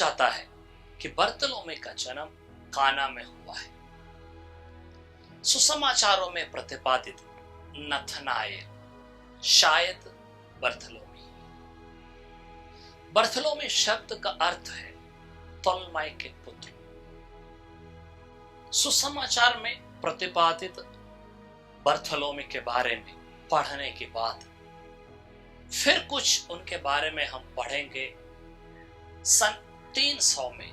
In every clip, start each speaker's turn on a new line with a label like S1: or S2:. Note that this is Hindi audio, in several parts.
S1: जाता है कि बर्तलोमे का जन्म काना में हुआ है। सुसमाचारों में प्रतिपादित नथनाएल शायद बर्थलोमी। बर्थलोमी शब्द का अर्थ है तोलमाई के पुत्र। सुसमाचार में प्रतिपादित बर्थलोमी के बारे में पढ़ने के बाद फिर कुछ उनके बारे में हम पढ़ेंगे सन 300 में,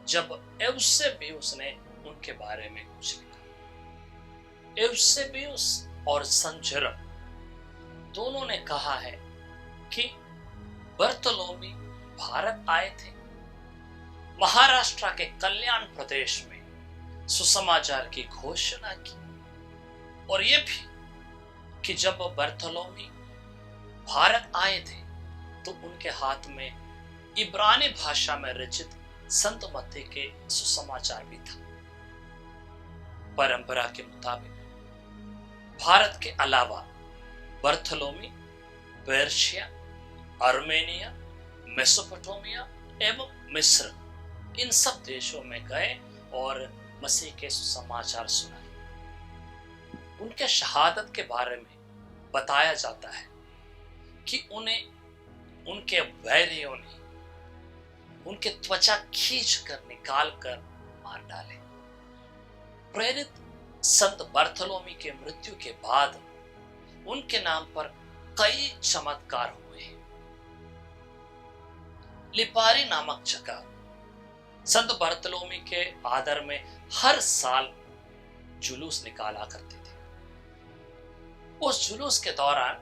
S1: जब एवसेबियुस ने उनके बारे में कुछ लिखा। एवसेबियुस और सन जेरम दोनों ने कहा है कि बर्थलोमी भारत आए थे, महाराष्ट्र के कल्याण प्रदेश में सुसमाचार की घोषणा की, और यह भी कि जब बर्थलोमी भारत आए थे तो उनके हाथ में इब्रानी भाषा में रचित संत मत्ती के सुसमाचार भी था। परंपरा के मुताबिक भारत के अलावा बर्थलोमी पर्शिया, आर्मेनिया, मेसोपोटामिया एवं मिस्र इन सब देशों में गए और मसीह के सुसमाचार सुनाए। उनके शहादत के बारे में बताया जाता है कि उन्हें उनके वैरियों ने उनके त्वचा खींच कर निकाल कर मार डाले। प्रेरित संत बर्थलोमी के मृत्यु के बाद उनके नाम पर कई चमत्कार हुए। लिपारी नामक जगह संत बर्थलोमी के आदर में हर साल जुलूस निकाला करते थे। उस जुलूस के दौरान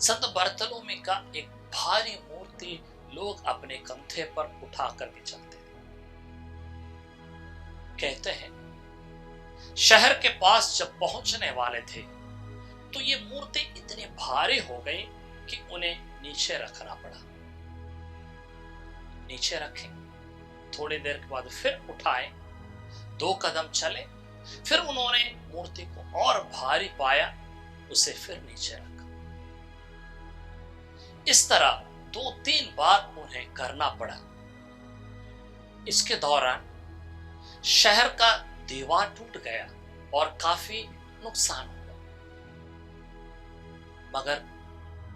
S1: संत बर्थलोमी का एक भारी मूर्ति लोग अपने कंधे पर उठा कर भी चलते थे। कहते हैं शहर के पास जब पहुंचने वाले थे तो ये मूर्ति इतनी भारी हो गई कि उन्हें नीचे रखना पड़ा। नीचे रखे, थोड़ी देर के बाद फिर उठाए, 2 कदम चले, फिर उन्होंने मूर्ति को और भारी पाया, उसे फिर नीचे रखा। इस तरह 2-3 बार उन्हें करना पड़ा। इसके दौरान शहर का दीवार टूट गया और काफी नुकसान हुआ, मगर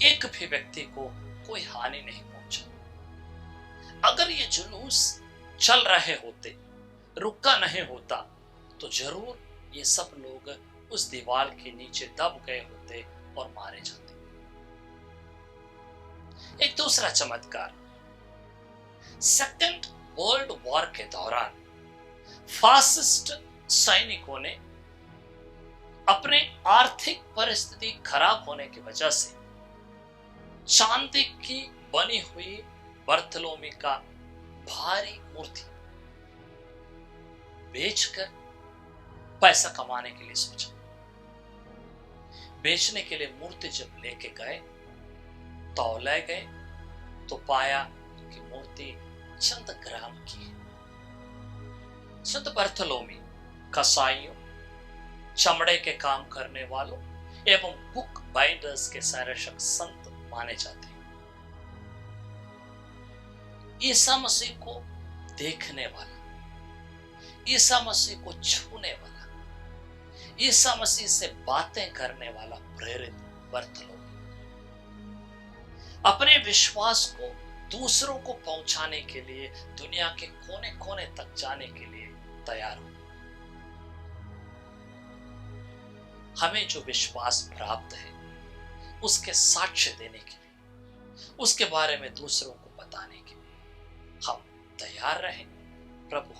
S1: एक भी व्यक्ति को कोई हानि नहीं पहुंचा। अगर ये जुलूस चल रहे होते, रुका नहीं होता, तो जरूर ये सब लोग उस दीवार के नीचे दब गए होते और मारे जाते। एक दूसरा चमत्कार, सेकेंड वर्ल्ड वॉर के दौरान फासिस्ट सैनिकों ने अपने आर्थिक परिस्थिति खराब होने की वजह से चांदी की बनी हुई बर्थलोमी का भारी मूर्ति बेचकर पैसा कमाने के लिए सोचा। बेचने के लिए मूर्ति जब लेके गए, तौले गए, तो पाया कि मूर्ति चंद ग्राम की है। संत बर्थलोमी कसाईयों, चमड़े के काम करने वालों एवं बुक बाइंडर्स के संरक्षक संत माने जाते हैं। ईसा मसीह को देखने वाला, ईसा मसीह को छूने वाला, ईसा मसीह से बातें करने वाला प्रेरित बर्थलोमी अपने विश्वास को दूसरों को पहुंचाने के लिए दुनिया के कोने कोने तक जाने के लिए तैयार हो। हमें जो विश्वास प्राप्त है उसके साक्ष्य देने के लिए, उसके बारे में दूसरों को बताने के लिए हम तैयार रहें। प्रभु